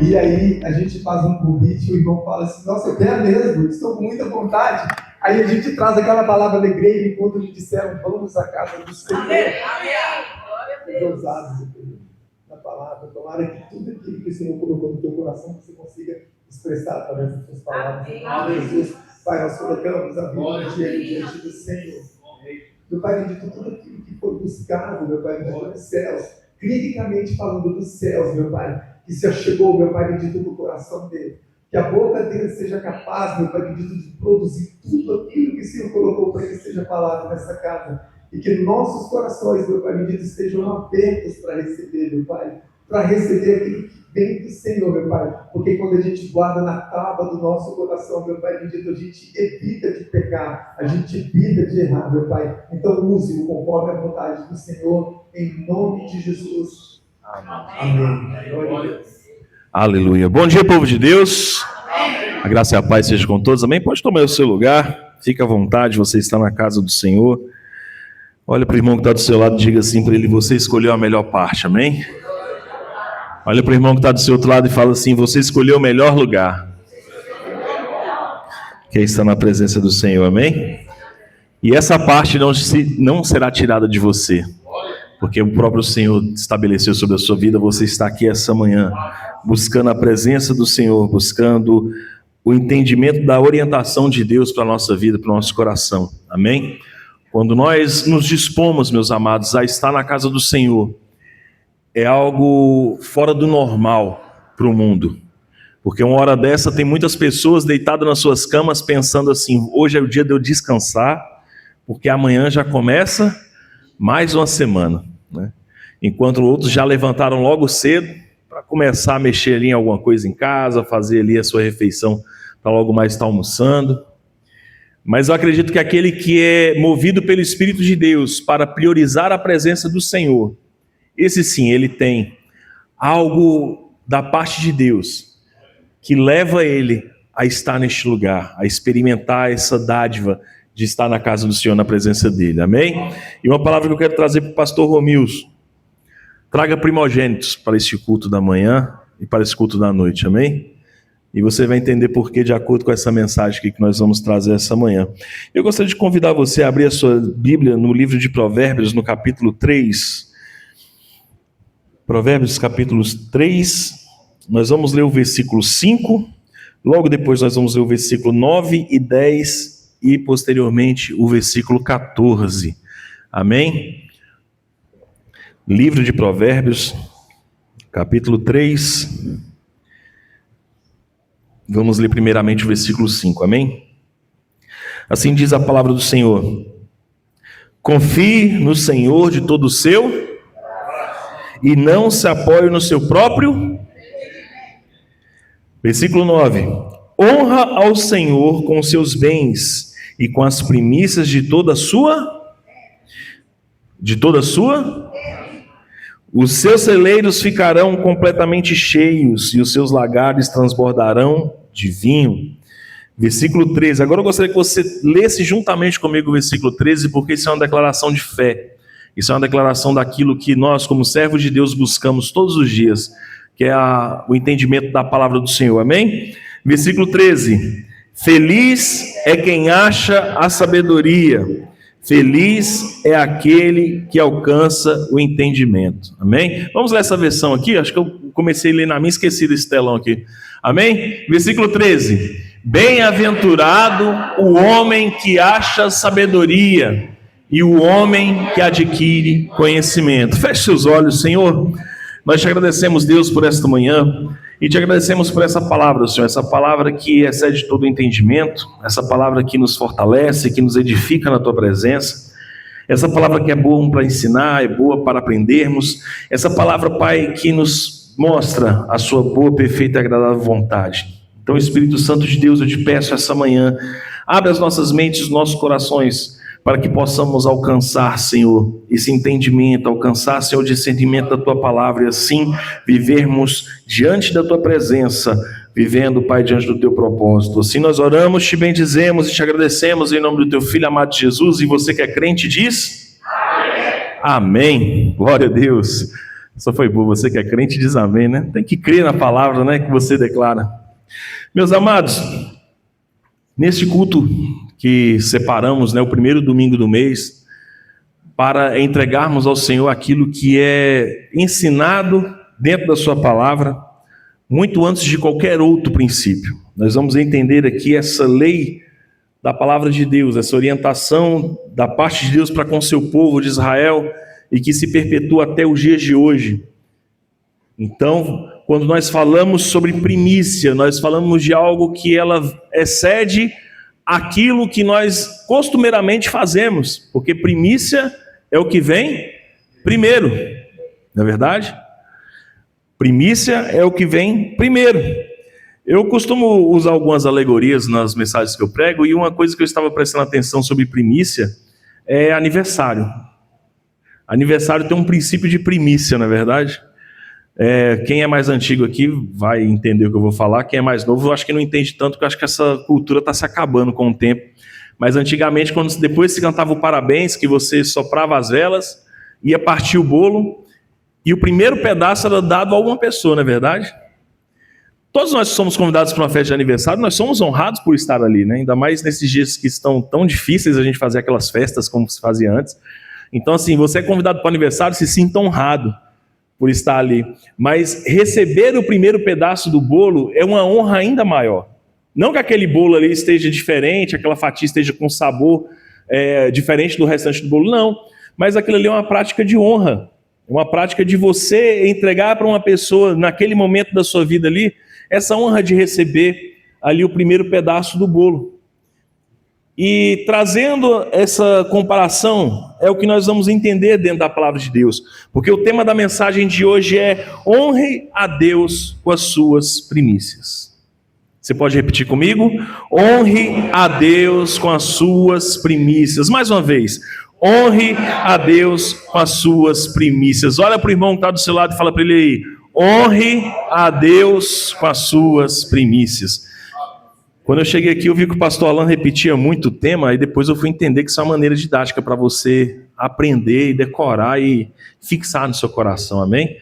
E aí a gente faz um convite, o irmão fala assim, nossa, eu quero mesmo, estou com muita vontade. Aí a gente traz aquela palavra alegria, enquanto me disseram, vamos à casa do Senhor. Ousados na palavra, tomara que tudo aquilo que o Senhor colocou no teu coração, você consiga expressar através das suas palavras. Em nome de Jesus, Pai, nós colocamos a vida diante do Senhor. Meu Pai bendito, tudo aquilo que foi buscado, meu Pai bendito, dos céus, criticamente falando dos céus, meu Pai, que se achegou, meu Pai bendito, no coração dele. Que a boca dele seja capaz, meu Pai bendito, de produzir tudo aquilo que o Senhor colocou para ele seja falado nessa casa. E que nossos corações, meu Pai bendito, estejam abertos para receber, meu Pai. Para receber aquilo que vem do Senhor, meu Pai. Porque quando a gente guarda na tábua do nosso coração, meu Pai bendito, a gente evita de pecar, a gente evita de errar, meu Pai. Então use-o conforme a vontade do Senhor, em nome de Jesus. Amém. Glória a Deus. Aleluia. Bom dia, povo de Deus. A graça e a paz seja com todos. Amém? Pode tomar o seu lugar. Fique à vontade, você está na casa do Senhor. Olha para o irmão que está do seu lado e diga assim para ele, você escolheu a melhor parte, amém? Olha para o irmão que está do seu outro lado e fala assim, você escolheu o melhor lugar. Que está na presença do Senhor, amém? E essa parte não será tirada de você. Porque o próprio Senhor estabeleceu sobre a sua vida, você está aqui essa manhã, buscando a presença do Senhor, buscando o entendimento da orientação de Deus para a nossa vida, para o nosso coração, amém? Quando nós nos dispomos, meus amados, a estar na casa do Senhor, é algo fora do normal para o mundo. Porque uma hora dessa tem muitas pessoas deitadas nas suas camas pensando assim, hoje é o dia de eu descansar, porque amanhã já começa mais uma semana, né? Enquanto outros já levantaram logo cedo para começar a mexer ali em alguma coisa em casa, fazer ali a sua refeição para logo mais estar almoçando. Mas eu acredito que aquele que é movido pelo Espírito de Deus para priorizar a presença do Senhor, esse sim, ele tem algo da parte de Deus que leva ele a estar neste lugar, a experimentar essa dádiva de estar na casa do Senhor, na presença dele, amém? E uma palavra que eu quero trazer para o pastor Romilson: traga primogênitos para este culto da manhã e para esse culto da noite, amém? E você vai entender por que, de acordo com essa mensagem que nós vamos trazer essa manhã. Eu gostaria de convidar você a abrir a sua Bíblia no livro de Provérbios, no capítulo 3. Provérbios, capítulo 3, nós vamos ler o versículo 5, logo depois nós vamos ler o versículo 9 e 10, e posteriormente o versículo 14, amém? Livro de Provérbios, capítulo 3, vamos ler primeiramente o versículo 5, amém? Assim diz a palavra do Senhor: confie no Senhor de todo o seu, e não se apoie no seu próprio. Versículo 9: honra ao Senhor com os seus bens e com as primícias de toda a sua. Os seus celeiros ficarão completamente cheios e os seus lagares transbordarão de vinho. Versículo 13. Agora eu gostaria que você lesse juntamente comigo o versículo 13, porque isso é uma declaração de fé. Isso é uma declaração daquilo que nós, como servos de Deus, buscamos todos os dias, que é o entendimento da palavra do Senhor, amém? Versículo 13: feliz é quem acha a sabedoria, feliz é aquele que alcança o entendimento, amém? Vamos ler essa versão aqui, acho que eu comecei a ler na minha, esqueci desse telão aqui, amém? Versículo 13: bem-aventurado o homem que acha sabedoria, e o homem que adquire conhecimento. Feche seus olhos, Senhor. Nós te agradecemos, Deus, por esta manhã, e te agradecemos por essa palavra, Senhor, essa palavra que excede todo entendimento, essa palavra que nos fortalece, que nos edifica na tua presença, essa palavra que é boa para ensinar, é boa para aprendermos, essa palavra, Pai, que nos mostra a sua boa, perfeita e agradável vontade. Então, Espírito Santo de Deus, eu te peço essa manhã, abre as nossas mentes, os nossos corações, para que possamos alcançar, Senhor, esse entendimento, alcançar, Senhor, o discernimento da Tua palavra, e assim vivermos diante da Tua presença, vivendo, Pai, diante do Teu propósito. Assim nós oramos, te bendizemos e te agradecemos em nome do Teu Filho amado Jesus, e você que é crente diz? Amém. Amém. Glória a Deus. Só foi boa, você que é crente diz amém, né? Tem que crer na palavra, né, que você declara. Meus amados, neste culto que separamos, né, o primeiro domingo do mês, para entregarmos ao Senhor aquilo que é ensinado dentro da sua palavra, muito antes de qualquer outro princípio. Nós vamos entender aqui essa lei da palavra de Deus, essa orientação da parte de Deus para com seu povo de Israel e que se perpetua até os dias de hoje. Então, quando nós falamos sobre primícia, nós falamos de algo que ela excede aquilo que nós costumeiramente fazemos, porque primícia é o que vem primeiro, não é verdade? Primícia é o que vem primeiro. Eu costumo usar algumas alegorias nas mensagens que eu prego, e uma coisa que eu estava prestando atenção sobre primícia é aniversário. Aniversário tem um princípio de primícia, não é verdade? Quem é mais antigo aqui vai entender o que eu vou falar. Quem é mais novo, eu acho que não entende tanto, porque eu acho que essa cultura está se acabando com o tempo. Mas antigamente, depois se cantava o parabéns, que você soprava as velas, ia partir o bolo, e o primeiro pedaço era dado a uma pessoa, não é verdade? Todos nós que somos convidados para uma festa de aniversário, nós somos honrados por estar ali, né? Ainda mais nesses dias que estão tão difíceis a gente fazer aquelas festas como se fazia antes. Então, assim, você é convidado para o aniversário, se sinta honrado por estar ali. Mas receber o primeiro pedaço do bolo é uma honra ainda maior. Não que aquele bolo ali esteja diferente, aquela fatia esteja com sabor diferente do restante do bolo, não. Mas aquilo ali é uma prática de honra. É uma prática de você entregar para uma pessoa, naquele momento da sua vida ali, essa honra de receber ali o primeiro pedaço do bolo. E trazendo essa comparação, é o que nós vamos entender dentro da palavra de Deus. Porque o tema da mensagem de hoje é: honre a Deus com as suas primícias. Você pode repetir comigo? Honre a Deus com as suas primícias. Mais uma vez. Honre a Deus com as suas primícias. Olha para o irmão que está do seu lado e fala para ele aí: honre a Deus com as suas primícias. Quando eu cheguei aqui, eu vi que o pastor Alan repetia muito o tema, e depois eu fui entender que isso é uma maneira didática para você aprender e decorar e fixar no seu coração, amém?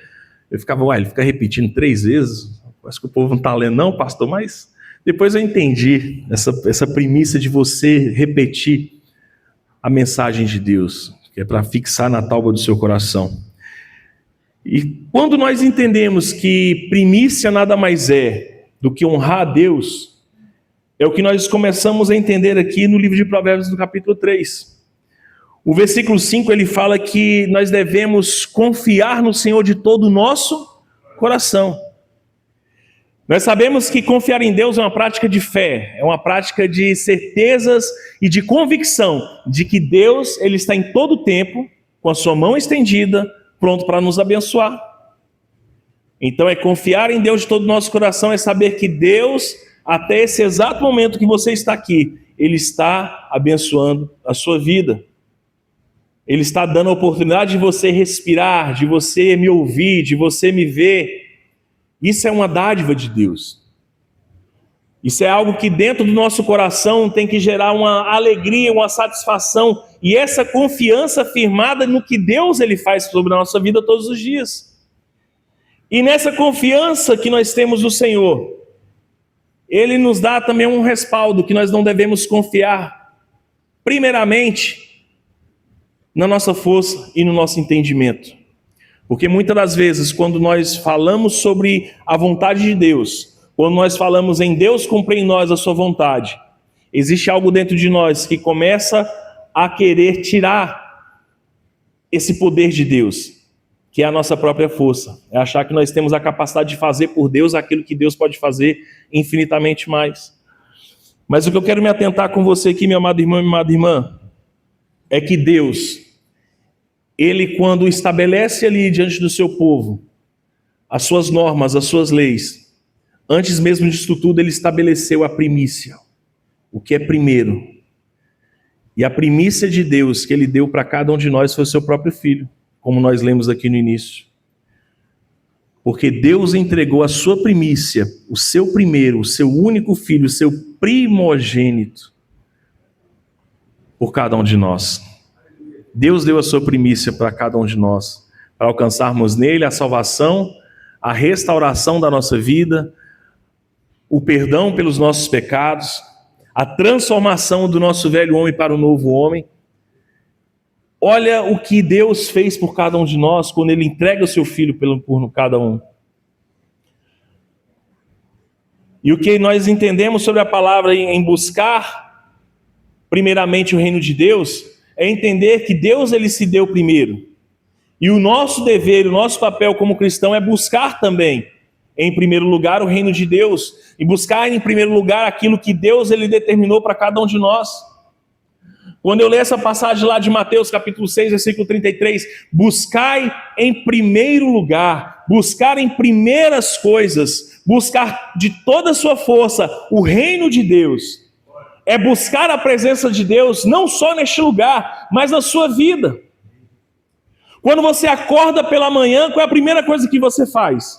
Eu ficava, ele fica repetindo 3 vezes, acho que o povo não está lendo não, pastor, mas depois eu entendi essa premissa de você repetir a mensagem de Deus, que é para fixar na tábua do seu coração. E quando nós entendemos que primícia nada mais é do que honrar a Deus, é o que nós começamos a entender aqui no livro de Provérbios, no capítulo 3. O versículo 5, ele fala que nós devemos confiar no Senhor de todo o nosso coração. Nós sabemos que confiar em Deus é uma prática de fé, é uma prática de certezas e de convicção de que Deus, ele está em todo o tempo, com a sua mão estendida, pronto para nos abençoar. Então é confiar em Deus de todo o nosso coração, é saber que Deus, até esse exato momento que você está aqui, Ele está abençoando a sua vida. Ele está dando a oportunidade de você respirar, de você me ouvir, de você me ver. Isso é uma dádiva de Deus. Isso é algo que dentro do nosso coração tem que gerar uma alegria, uma satisfação, e essa confiança firmada no que Deus ele faz sobre a nossa vida todos os dias. E nessa confiança que nós temos no Senhor, Ele nos dá também um respaldo, que nós não devemos confiar, primeiramente, na nossa força e no nosso entendimento. Porque muitas das vezes, quando nós falamos sobre a vontade de Deus, quando nós falamos em Deus cumprir em nós a sua vontade, existe algo dentro de nós que começa a querer tirar esse poder de Deus, que é a nossa própria força. É achar que nós temos a capacidade de fazer por Deus aquilo que Deus pode fazer infinitamente mais. Mas o que eu quero me atentar com você aqui, meu amado irmão e minha amada irmã, é que Deus, Ele quando estabelece ali diante do seu povo as suas normas, as suas leis, antes mesmo disso tudo, Ele estabeleceu a primícia, o que é primeiro. E a primícia de Deus que Ele deu para cada um de nós foi o seu próprio Filho, como nós lemos aqui no início. Porque Deus entregou a sua primícia, o seu primeiro, o seu único filho, o seu primogênito, por cada um de nós. Deus deu a sua primícia para cada um de nós, para alcançarmos nele a salvação, a restauração da nossa vida, o perdão pelos nossos pecados, a transformação do nosso velho homem para o novo homem. Olha o que Deus fez por cada um de nós quando Ele entrega o seu Filho por cada um. E o que nós entendemos sobre a palavra em buscar primeiramente o reino de Deus é entender que Deus ele se deu primeiro. E o nosso dever, o nosso papel como cristão é buscar também, em primeiro lugar, o reino de Deus. E buscar em primeiro lugar aquilo que Deus ele determinou para cada um de nós. Quando eu leio essa passagem lá de Mateus capítulo 6, versículo 33, buscai em primeiro lugar, buscar em primeiras coisas, buscar de toda a sua força o reino de Deus. É buscar a presença de Deus não só neste lugar, mas na sua vida. Quando você acorda pela manhã, qual é a primeira coisa que você faz?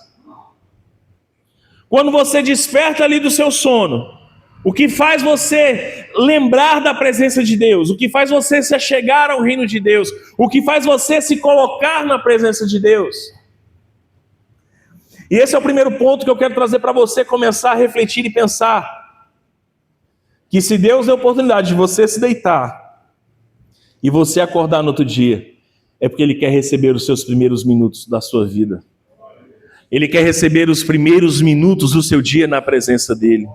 Quando você desperta ali do seu sono, o que faz você lembrar da presença de Deus? O que faz você se achegar ao reino de Deus? O que faz você se colocar na presença de Deus? E esse é o primeiro ponto que eu quero trazer para você começar a refletir e pensar. Que se Deus deu a oportunidade de você se deitar e você acordar no outro dia, é porque Ele quer receber os seus primeiros minutos da sua vida. Ele quer receber os primeiros minutos do seu dia na presença dEle.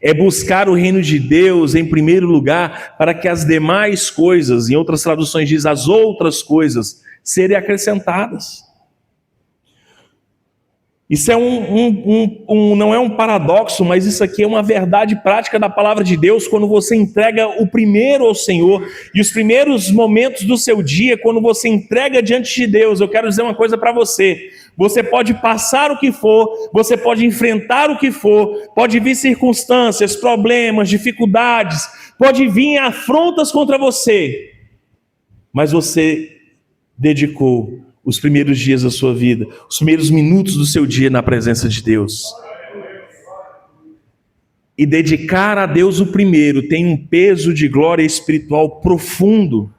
É buscar o reino de Deus em primeiro lugar para que as demais coisas, em outras traduções diz as outras coisas, serem acrescentadas. Isso é não é um paradoxo, mas isso aqui é uma verdade prática da palavra de Deus quando você entrega o primeiro ao Senhor. E os primeiros momentos do seu dia, quando você entrega diante de Deus, eu quero dizer uma coisa para você. Você pode passar o que for, você pode enfrentar o que for, pode vir circunstâncias, problemas, dificuldades, pode vir afrontas contra você, mas você dedicou os primeiros dias da sua vida, os primeiros minutos do seu dia na presença de Deus. E dedicar a Deus o primeiro tem um peso de glória espiritual profundo.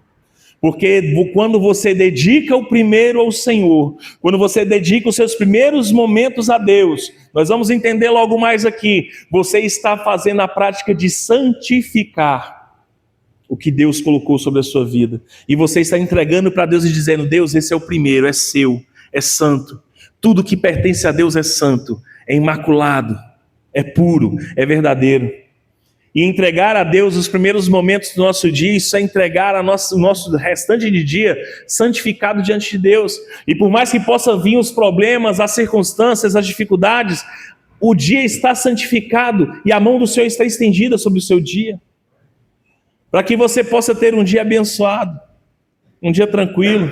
Porque quando você dedica o primeiro ao Senhor, quando você dedica os seus primeiros momentos a Deus, nós vamos entender logo mais aqui, você está fazendo a prática de santificar o que Deus colocou sobre a sua vida. E você está entregando para Deus e dizendo, Deus, esse é o primeiro, é seu, é santo. Tudo que pertence a Deus é santo, é imaculado, é puro, é verdadeiro. E entregar a Deus os primeiros momentos do nosso dia, isso é entregar o nosso restante de dia santificado diante de Deus. E por mais que possa vir os problemas, as circunstâncias, as dificuldades, o dia está santificado e a mão do Senhor está estendida sobre o seu dia. Para que você possa ter um dia abençoado, um dia tranquilo.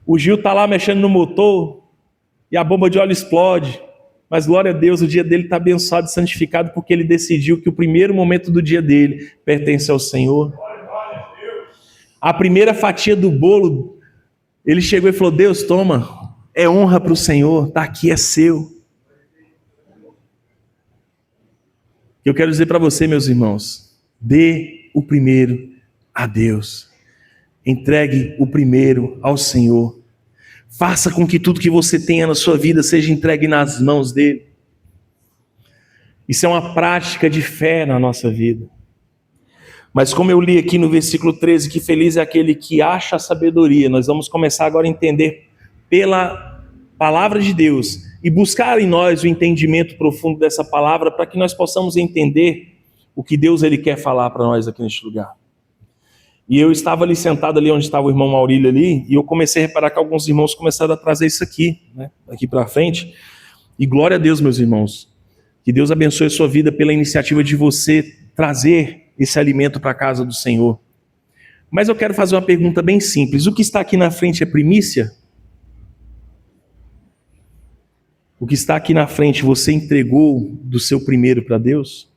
O Gil está lá mexendo no motor e a bomba de óleo explode. Mas glória a Deus, o dia dele está abençoado e santificado porque ele decidiu que o primeiro momento do dia dele pertence ao Senhor. A primeira fatia do bolo, ele chegou e falou, Deus, toma, é honra para o Senhor, está aqui, é seu. Eu quero dizer para você, meus irmãos, dê o primeiro a Deus. Entregue o primeiro ao Senhor. Faça com que tudo que você tenha na sua vida seja entregue nas mãos dele. Isso é uma prática de fé na nossa vida. Mas como eu li aqui no versículo 13, que feliz é aquele que acha a sabedoria, nós vamos começar agora a entender pela palavra de Deus e buscar em nós o entendimento profundo dessa palavra para que nós possamos entender o que Deus ele quer falar para nós aqui neste lugar. E eu estava ali sentado ali onde estava o irmão Maurílio ali, e eu comecei a reparar que alguns irmãos começaram a trazer isso aqui, né, aqui para frente. E glória a Deus, meus irmãos, que Deus abençoe a sua vida pela iniciativa de você trazer esse alimento para a casa do Senhor. Mas eu quero fazer uma pergunta bem simples. O que está aqui na frente é primícia? O que está aqui na frente, você entregou do seu primeiro para Deus?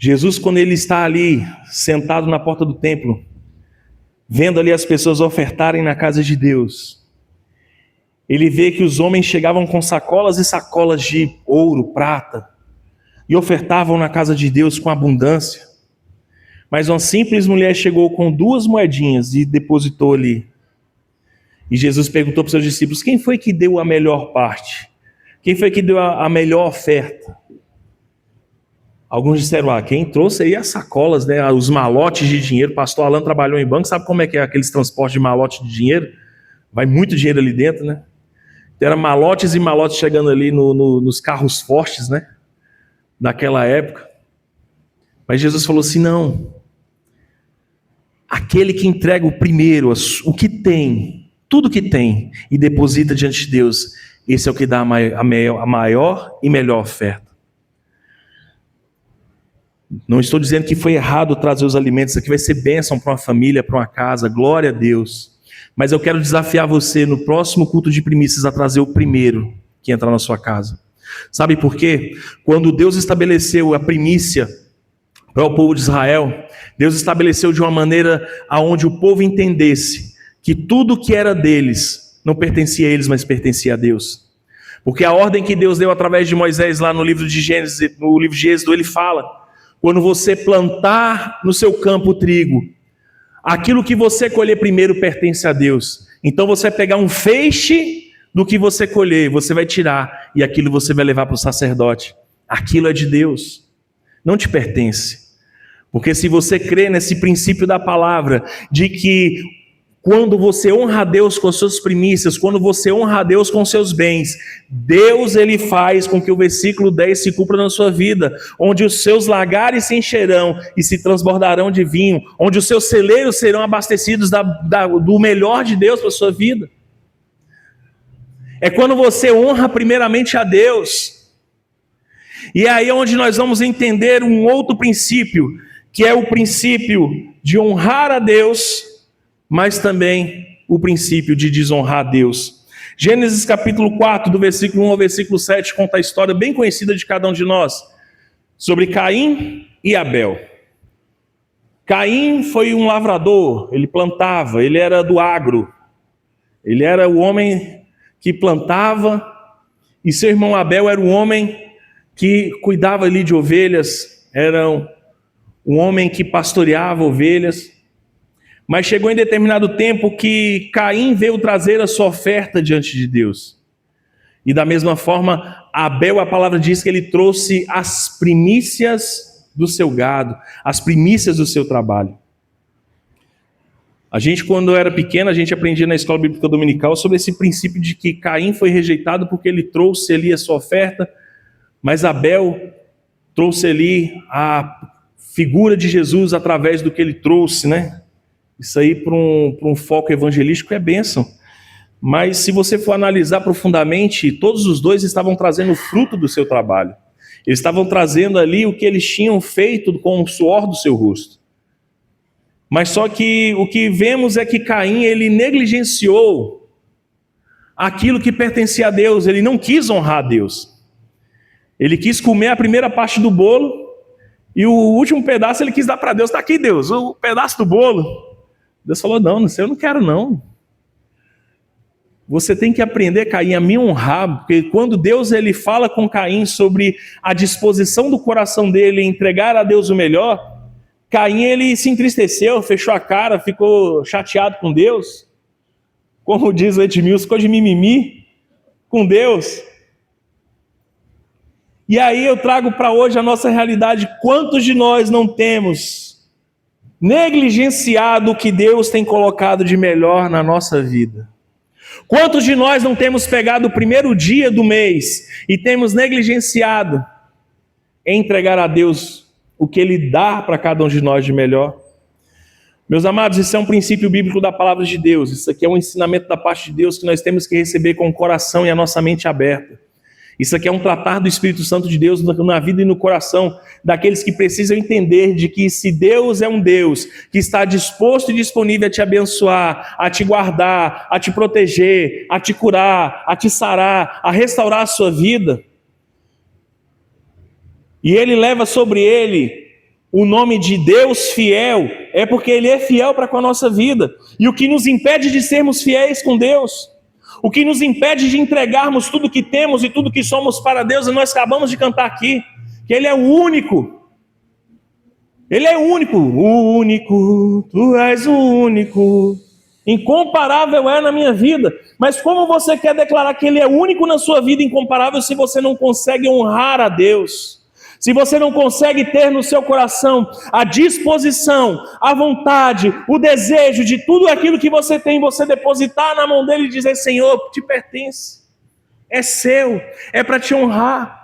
Jesus, quando ele está ali, sentado na porta do templo, vendo ali as pessoas ofertarem na casa de Deus, ele vê que os homens chegavam com sacolas e sacolas de ouro, prata, e ofertavam na casa de Deus com abundância. Mas uma simples mulher chegou com 2 moedinhas e depositou ali. E Jesus perguntou para os seus discípulos: quem foi que deu a melhor parte? Quem foi que deu a melhor oferta? Alguns disseram: quem trouxe aí as sacolas, né, os malotes de dinheiro. O pastor Alan trabalhou em banco, sabe como é que é aqueles transportes de malote de dinheiro? Vai muito dinheiro ali dentro, né? Então, eram malotes e malotes chegando ali nos carros fortes, né? Daquela época. Mas Jesus falou assim: não. Aquele que entrega o primeiro, o que tem, tudo que tem, e deposita diante de Deus, esse é o que dá a maior e melhor oferta. Não estou dizendo que foi errado trazer os alimentos, isso aqui vai ser bênção para uma família, para uma casa, glória a Deus. Mas eu quero desafiar você no próximo culto de primícias a trazer o primeiro que entrar na sua casa. Sabe por quê? Quando Deus estabeleceu a primícia para o povo de Israel, Deus estabeleceu de uma maneira aonde o povo entendesse que tudo que era deles não pertencia a eles, mas pertencia a Deus. Porque a ordem que Deus deu através de Moisés lá no livro de Gênesis, no livro de Êxodo, ele fala: quando você plantar no seu campo trigo, aquilo que você colher primeiro pertence a Deus. Então você vai pegar um feixe do que você colher, você vai tirar, e aquilo você vai levar para o sacerdote. Aquilo é de Deus, não te pertence. Porque se você crê nesse princípio da palavra, de que quando você honra a Deus com as suas primícias, quando você honra a Deus com os seus bens, Deus ele faz com que o versículo 10 se cumpra na sua vida, onde os seus lagares se encherão e se transbordarão de vinho, onde os seus celeiros serão abastecidos do melhor de Deus para a sua vida. É quando você honra primeiramente a Deus. E é aí onde nós vamos entender um outro princípio, que é o princípio de honrar a Deus, mas também o princípio de desonrar a Deus. Gênesis capítulo 4, do versículo 1 ao versículo 7, conta a história bem conhecida de cada um de nós, sobre Caim e Abel. Caim foi um lavrador, ele plantava, ele era do agro, ele era o homem que plantava, e seu irmão Abel era o homem que cuidava ali de ovelhas, era um homem que pastoreava ovelhas. Mas chegou em determinado tempo que Caim veio trazer a sua oferta diante de Deus. E da mesma forma, Abel, a palavra diz que ele trouxe as primícias do seu gado, as primícias do seu trabalho. A gente, quando era pequeno, a gente aprendia na escola bíblica dominical sobre esse princípio de que Caim foi rejeitado porque ele trouxe ali a sua oferta, mas Abel trouxe ali a figura de Jesus através do que ele trouxe, né? Isso aí para um foco evangelístico é bênção. Mas se você for analisar profundamente, todos os dois estavam trazendo o fruto do seu trabalho. Eles estavam trazendo ali o que eles tinham feito com o suor do seu rosto. Mas só que o que vemos é que Caim, ele negligenciou aquilo que pertencia a Deus. Ele não quis honrar a Deus. Ele quis comer a primeira parte do bolo e o último pedaço ele quis dar para Deus. Está aqui, Deus, o pedaço do bolo. Deus falou: não, eu não quero não. Você tem que aprender, Caim, a me honrar, porque quando Deus ele fala com Caim sobre a disposição do coração dele em entregar a Deus o melhor, Caim ele se entristeceu, fechou a cara, ficou chateado com Deus. Como diz o Edmilson, ficou de mimimi com Deus. E aí eu trago para hoje a nossa realidade. Quantos de nós não temos negligenciado o que Deus tem colocado de melhor na nossa vida? Quantos de nós não temos pegado o primeiro dia do mês e temos negligenciado em entregar a Deus o que Ele dá para cada um de nós de melhor? Meus amados, isso é um princípio bíblico da palavra de Deus. Isso aqui é um ensinamento da parte de Deus que nós temos que receber com o coração e a nossa mente aberta. Isso aqui é um tratar do Espírito Santo de Deus na vida e no coração daqueles que precisam entender de que se Deus é um Deus que está disposto e disponível a te abençoar, a te guardar, a te proteger, a te curar, a te sarar, a restaurar a sua vida, e Ele leva sobre Ele o nome de Deus fiel, é porque Ele é fiel para com a nossa vida. E o que nos impede de sermos fiéis com Deus, o que nos impede de entregarmos tudo que temos e tudo que somos para Deus, e nós acabamos de cantar aqui, que Ele é o único. Ele é o único, tu és o único. Incomparável é na minha vida. Mas como você quer declarar que Ele é único na sua vida, incomparável, se você não consegue honrar a Deus? Se você não consegue ter no seu coração a disposição, a vontade, o desejo de tudo aquilo que você tem, você depositar na mão dele e dizer: Senhor, te pertence, é seu, é para te honrar.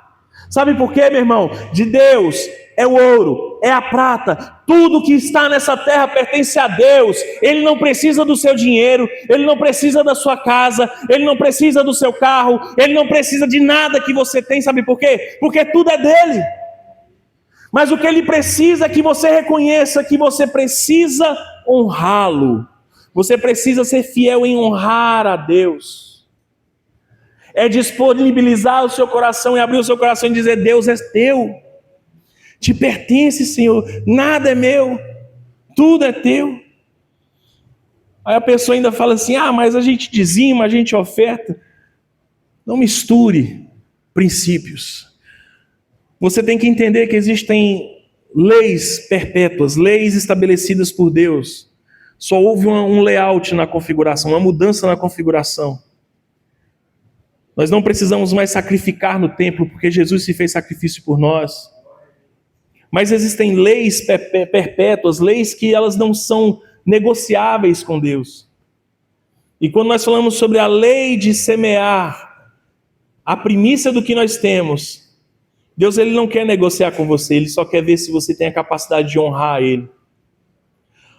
Sabe por quê, meu irmão? De Deus é o ouro, é a prata, tudo que está nessa terra pertence a Deus. Ele não precisa do seu dinheiro, Ele não precisa da sua casa, Ele não precisa do seu carro, Ele não precisa de nada que você tem. Sabe por quê? Porque tudo é dele. Mas o que Ele precisa é que você reconheça que você precisa honrá-lo. Você precisa ser fiel em honrar a Deus. É disponibilizar o seu coração e abrir o seu coração e dizer: Deus é teu, te pertence, Senhor, nada é meu, tudo é teu. Aí a pessoa ainda fala assim: mas a gente dizima, a gente oferta. Não misture princípios. Você tem que entender que existem leis perpétuas, leis estabelecidas por Deus. Só houve um layout na configuração, uma mudança na configuração. Nós não precisamos mais sacrificar no templo, porque Jesus se fez sacrifício por nós. Mas existem leis perpétuas, leis que elas não são negociáveis com Deus. E quando nós falamos sobre a lei de semear, a primícia do que nós temos, Deus ele não quer negociar com você, Ele só quer ver se você tem a capacidade de honrar Ele.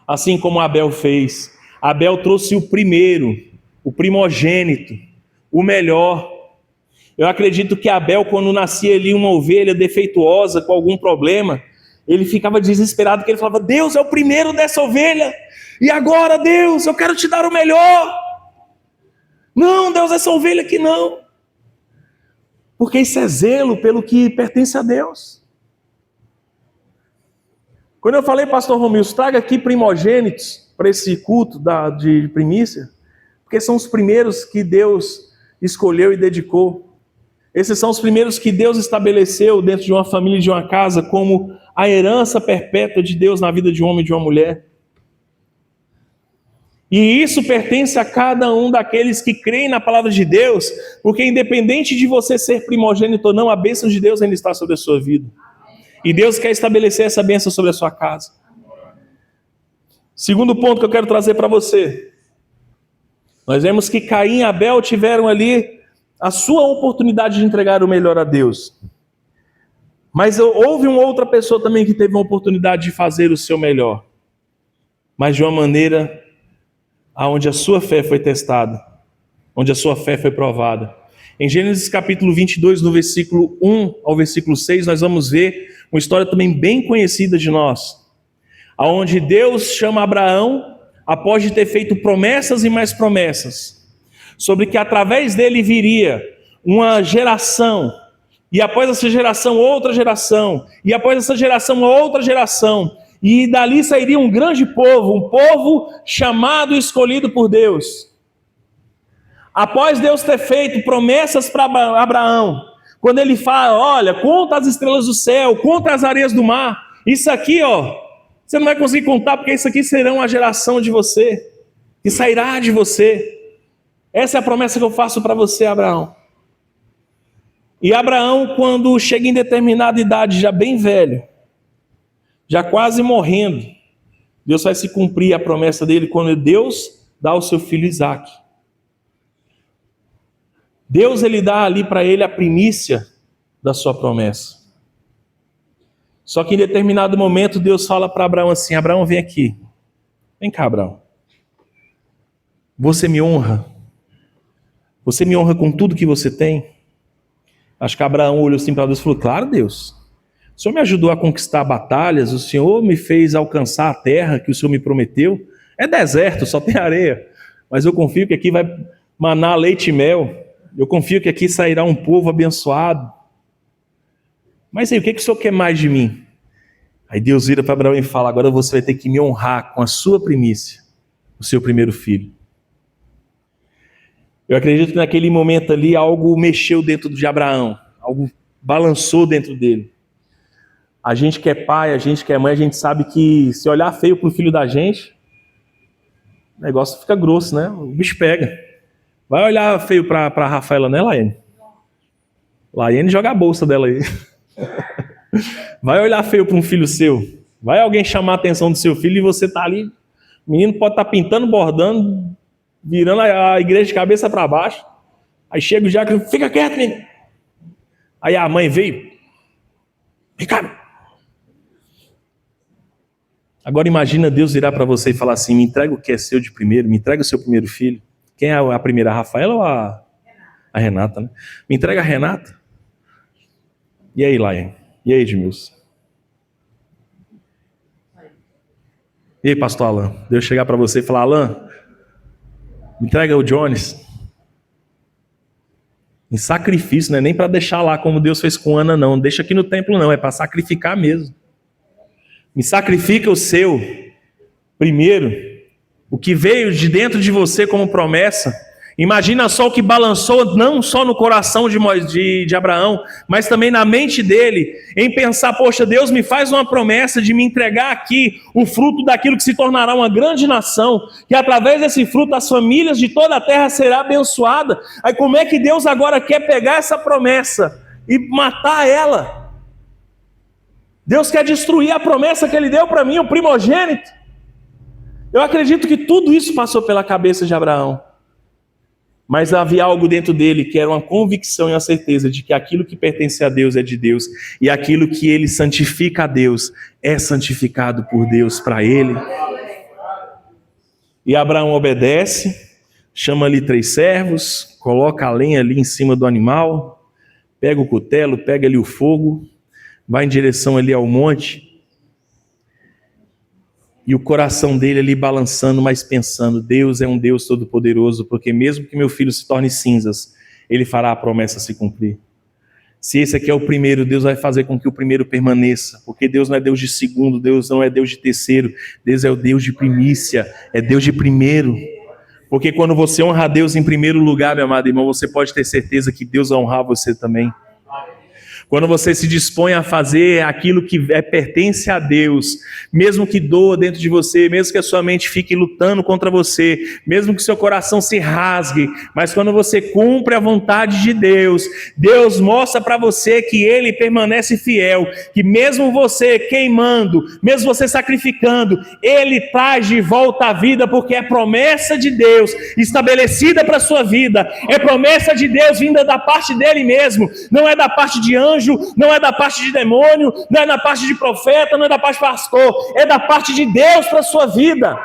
Assim como Abel fez. Abel trouxe o primeiro, o primogênito, o melhor. Eu acredito que Abel, quando nascia ali uma ovelha defeituosa, com algum problema, ele ficava desesperado, porque ele falava: Deus é o primeiro dessa ovelha, e agora, Deus, eu quero te dar o melhor. Não, Deus, essa ovelha aqui não. Porque isso é zelo pelo que pertence a Deus. Quando eu falei, pastor Romilson, traga aqui primogênitos para esse culto de primícia, porque são os primeiros que Deus escolheu e dedicou. Esses são os primeiros que Deus estabeleceu dentro de uma família, de uma casa, como a herança perpétua de Deus na vida de um homem e de uma mulher. E isso pertence a cada um daqueles que creem na palavra de Deus, porque independente de você ser primogênito ou não, a bênção de Deus ainda está sobre a sua vida. E Deus quer estabelecer essa bênção sobre a sua casa. Segundo ponto que eu quero trazer para você. Nós vemos que Caim e Abel tiveram ali a sua oportunidade de entregar o melhor a Deus. Mas houve uma outra pessoa também que teve uma oportunidade de fazer o seu melhor. Mas de uma maneira onde a sua fé foi testada, onde a sua fé foi provada. Em Gênesis capítulo 22, no versículo 1 ao versículo 6, nós vamos ver uma história também bem conhecida de nós, onde Deus chama Abraão, após de ter feito promessas e mais promessas, sobre que através dele viria uma geração, e após essa geração outra geração, e após essa geração outra geração, e dali sairia um grande povo, um povo chamado e escolhido por Deus. Após Deus ter feito promessas para Abraão, quando ele fala: olha, conta as estrelas do céu, conta as areias do mar, isso aqui, você não vai conseguir contar, porque isso aqui será uma geração de você, que sairá de você. Essa é a promessa que eu faço para você, Abraão. E Abraão, quando chega em determinada idade, já bem velho, já quase morrendo, Deus vai se cumprir a promessa dele quando Deus dá o seu filho Isaque. Deus ele dá ali para ele a primícia da sua promessa. Só que em determinado momento Deus fala para Abraão assim: Abraão, vem aqui. Vem cá, Abraão. Você me honra? Você me honra com tudo que você tem? Acho que Abraão olhou assim para Deus e falou: claro, Deus. O Senhor me ajudou a conquistar batalhas, o Senhor me fez alcançar a terra que o Senhor me prometeu. É deserto, só tem areia. Mas eu confio que aqui vai manar leite e mel. Eu confio que aqui sairá um povo abençoado. Mas aí, o que o Senhor quer mais de mim? Aí Deus vira para Abraão e fala: agora você vai ter que me honrar com a sua primícia, o seu primeiro filho. Eu acredito que naquele momento ali algo mexeu dentro de Abraão, algo balançou dentro dele. A gente que é pai, a gente que é mãe, a gente sabe que se olhar feio pro filho da gente, o negócio fica grosso, né? O bicho pega. Vai olhar feio pra Rafaela, né, Laiane? Laiane joga a bolsa dela aí. Vai olhar feio para um filho seu. Vai alguém chamar a atenção do seu filho e você tá ali. O menino pode estar pintando, bordando, virando a igreja de cabeça para baixo. Aí chega o diácono, fica quieto, menino. Aí a mãe veio. Vem cá. Agora imagina Deus virar para você e falar assim, me entrega o que é seu de primeiro, me entrega o seu primeiro filho. Quem é a primeira, a Rafaela ou a Renata, né? Me entrega a Renata. E aí, Laia? E aí, Edmilson? E aí, pastor Alan? Deus chegar para você e falar, Alan, me entrega o Jones. Em sacrifício, não é nem para deixar lá como Deus fez com Ana, não. Deixa aqui no templo, não. É para sacrificar mesmo. Me sacrifica o seu primeiro. O que veio de dentro de você como promessa. Imagina só o que balançou não só no coração de Abraão, mas também na mente dele, em pensar, poxa, Deus me faz uma promessa de me entregar aqui o fruto daquilo que se tornará uma grande nação, que através desse fruto as famílias de toda a terra serão abençoadas. Aí como é que Deus agora quer pegar essa promessa e matar ela? Deus quer destruir a promessa que ele deu para mim, o primogênito. Eu acredito que tudo isso passou pela cabeça de Abraão. Mas havia algo dentro dele que era uma convicção e uma certeza de que aquilo que pertence a Deus é de Deus e aquilo que ele santifica a Deus é santificado por Deus para ele. E Abraão obedece, chama ali 3 servos, coloca a lenha ali em cima do animal, pega o cutelo, pega ali o fogo, vai em direção ali ao monte. E o coração dele ali balançando, mas pensando, Deus é um Deus todo-poderoso, porque mesmo que meu filho se torne cinzas, ele fará a promessa se cumprir. Se esse aqui é o primeiro, Deus vai fazer com que o primeiro permaneça, porque Deus não é Deus de segundo, Deus não é Deus de terceiro, Deus é o Deus de primícia, é Deus de primeiro. Porque quando você honra a Deus em primeiro lugar, meu amado irmão, você pode ter certeza que Deus vai honrar você também. Quando você se dispõe a fazer aquilo que pertence a Deus, mesmo que doa dentro de você, mesmo que a sua mente fique lutando contra você, mesmo que seu coração se rasgue, mas quando você cumpre a vontade de Deus, Deus mostra para você que Ele permanece fiel, que mesmo você queimando, mesmo você sacrificando, Ele traz de volta a vida, porque é promessa de Deus estabelecida para a sua vida, é promessa de Deus vinda da parte dEle mesmo, não é da parte de anjo, não é da parte de demônio, não é da parte de profeta, não é da parte de pastor, é da parte de Deus para a sua vida.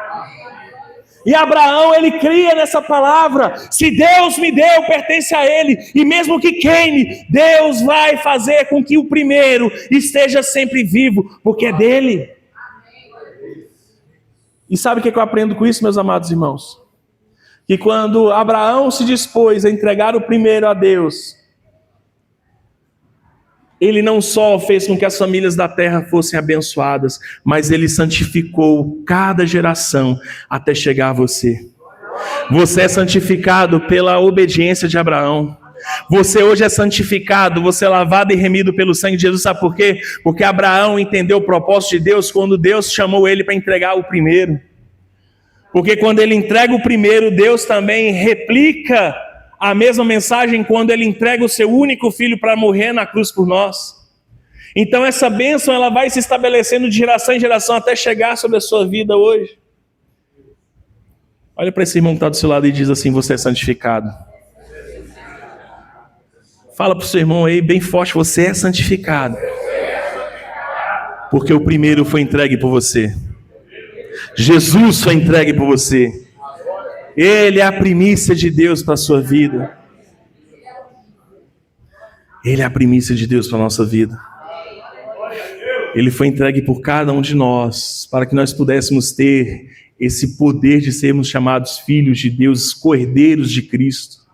E Abraão, ele cria nessa palavra, se Deus me deu, pertence a Ele, e mesmo que queime, Deus vai fazer com que o primeiro esteja sempre vivo, porque é dele. E sabe o que eu aprendo com isso, meus amados irmãos? Que quando Abraão se dispôs a entregar o primeiro a Deus, ele não só fez com que as famílias da terra fossem abençoadas, mas ele santificou cada geração até chegar a você. Você é santificado pela obediência de Abraão. Você hoje é santificado, você é lavado e remido pelo sangue de Jesus. Sabe por quê? Porque Abraão entendeu o propósito de Deus quando Deus chamou ele para entregar o primeiro. Porque quando ele entrega o primeiro, Deus também replica a mesma mensagem quando ele entrega o seu único filho para morrer na cruz por nós. Então essa bênção ela vai se estabelecendo de geração em geração até chegar sobre a sua vida hoje. Olha para esse irmão que está do seu lado e diz assim, você é santificado. Fala para o seu irmão aí bem forte, você é santificado. Porque o primeiro foi entregue por você. Jesus foi entregue por você. Ele é a primícia de Deus para a sua vida. Ele é a primícia de Deus para a nossa vida. Ele foi entregue por cada um de nós, para que nós pudéssemos ter esse poder de sermos chamados filhos de Deus, cordeiros de Cristo.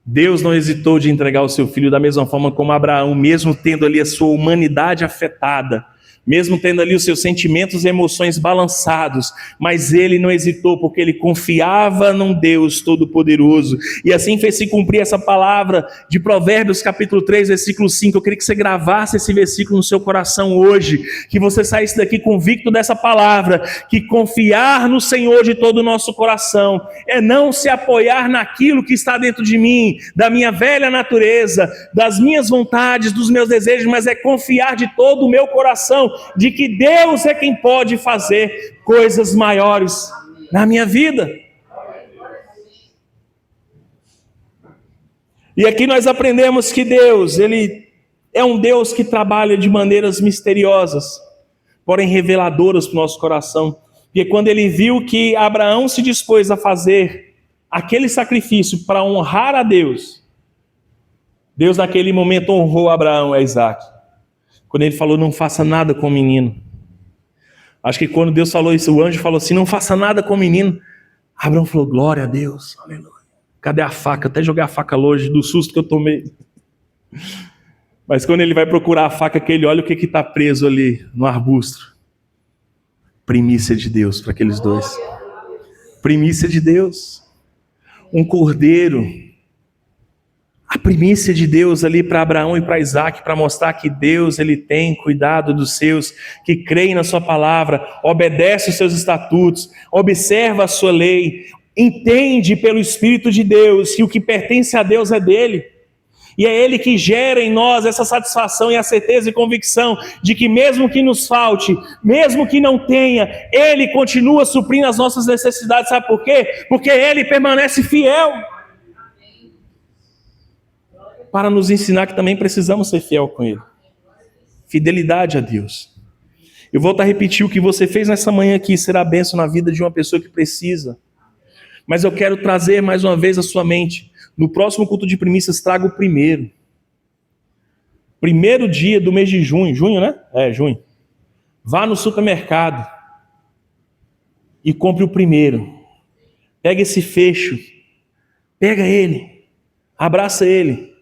Deus não hesitou de entregar o seu filho da mesma forma como Abraão, mesmo tendo ali a sua humanidade afetada, mesmo tendo ali os seus sentimentos e emoções balançados, mas ele não hesitou, porque ele confiava num Deus Todo-Poderoso, e assim fez se cumprir essa palavra de Provérbios capítulo 3, versículo 5, eu queria que você gravasse esse versículo no seu coração hoje, que você saísse daqui convicto dessa palavra, que confiar no Senhor de todo o nosso coração, é não se apoiar naquilo que está dentro de mim, da minha velha natureza, das minhas vontades, dos meus desejos, mas é confiar de todo o meu coração, de que Deus é quem pode fazer coisas maiores na minha vida. E aqui nós aprendemos que Deus, Ele é um Deus que trabalha de maneiras misteriosas, porém reveladoras para o nosso coração. E quando Ele viu que Abraão se dispôs a fazer aquele sacrifício para honrar a Deus, Deus naquele momento honrou Abraão e Isaac. Quando ele falou, não faça nada com o menino. Acho que quando Deus falou isso, o anjo falou assim, não faça nada com o menino. Abraão falou, glória a Deus, aleluia. Cadê a faca? Até joguei a faca longe do susto que eu tomei. Mas quando ele vai procurar a faca, que ele olha o que está preso ali no arbusto. Primícia de Deus para aqueles dois. Primícia de Deus. Um cordeiro. A primícia de Deus ali para Abraão e para Isaac, para mostrar que Deus, Ele tem cuidado dos seus, que creem na sua palavra, obedece os seus estatutos, observa a sua lei, entende pelo Espírito de Deus que o que pertence a Deus é dele. E é Ele que gera em nós essa satisfação e a certeza e convicção de que mesmo que nos falte, mesmo que não tenha, Ele continua suprindo as nossas necessidades. Sabe por quê? Porque Ele permanece fiel. Para nos ensinar que também precisamos ser fiel com Ele. Fidelidade a Deus. Eu volto a repetir, o que você fez nessa manhã aqui será bênção na vida de uma pessoa que precisa. Mas eu quero trazer mais uma vez a sua mente. No próximo culto de primícias, traga o primeiro. Primeiro dia do mês de junho. Junho, né? Junho. Vá no supermercado e compre o primeiro. Pega esse fecho. Pega ele. Abraça ele.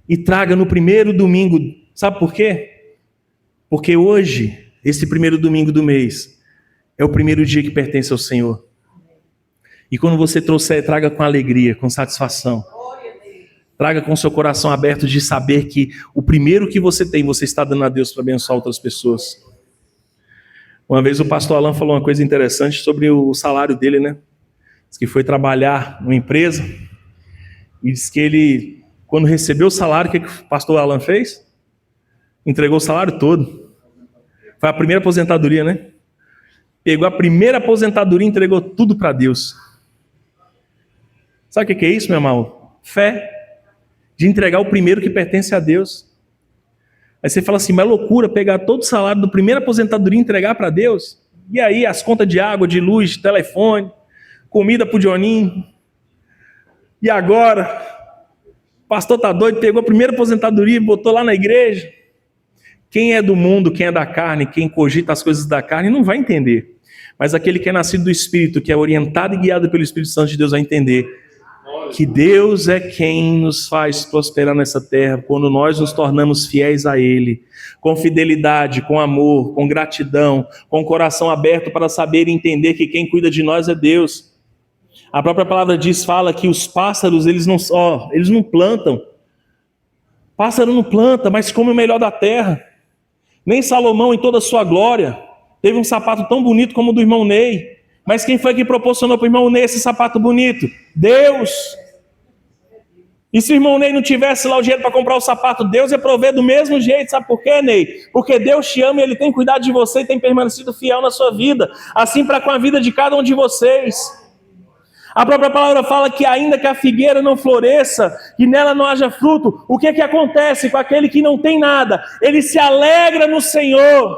E traga no primeiro domingo. Sabe por quê? Porque hoje, esse primeiro domingo do mês, é o primeiro dia que pertence ao Senhor. E quando você trouxer, traga com alegria, com satisfação. Traga com seu coração aberto de saber que o primeiro que você tem, você está dando a Deus para abençoar outras pessoas. Uma vez o pastor Alan falou uma coisa interessante sobre o salário dele, né? Diz que foi trabalhar numa empresa e diz que ele, quando recebeu o salário, o que o pastor Alan fez? Entregou o salário todo. Foi a primeira aposentadoria, né? Pegou a primeira aposentadoria e entregou tudo para Deus. Sabe o que é isso, meu irmão? Fé. De entregar o primeiro que pertence a Deus. Aí você fala assim, mas é loucura pegar todo o salário do primeiro aposentadoria e entregar para Deus? E aí as contas de água, de luz, de telefone, comida para o Johninho. E agora... O pastor está doido, pegou a primeira aposentadoria e botou lá na igreja. Quem é do mundo, quem é da carne, quem cogita as coisas da carne, não vai entender. Mas aquele que é nascido do Espírito, que é orientado e guiado pelo Espírito Santo de Deus, vai entender que Deus é quem nos faz prosperar nessa terra, quando nós nos tornamos fiéis a Ele, com fidelidade, com amor, com gratidão, com o coração aberto para saber e entender que quem cuida de nós é Deus. A própria palavra fala que os pássaros, eles não plantam. Pássaro não planta, mas come o melhor da terra. Nem Salomão, em toda a sua glória, teve um sapato tão bonito como o do irmão Ney. Mas quem foi que proporcionou para o irmão Ney esse sapato bonito? Deus. E se o irmão Ney não tivesse lá o dinheiro para comprar o sapato, Deus ia prover do mesmo jeito. Sabe por quê, Ney? Porque Deus te ama e Ele tem cuidado de você e tem permanecido fiel na sua vida. Assim para com a vida de cada um de vocês. A própria palavra fala que ainda que a figueira não floresça e nela não haja fruto, o que acontece com aquele que não tem nada? Ele se alegra no Senhor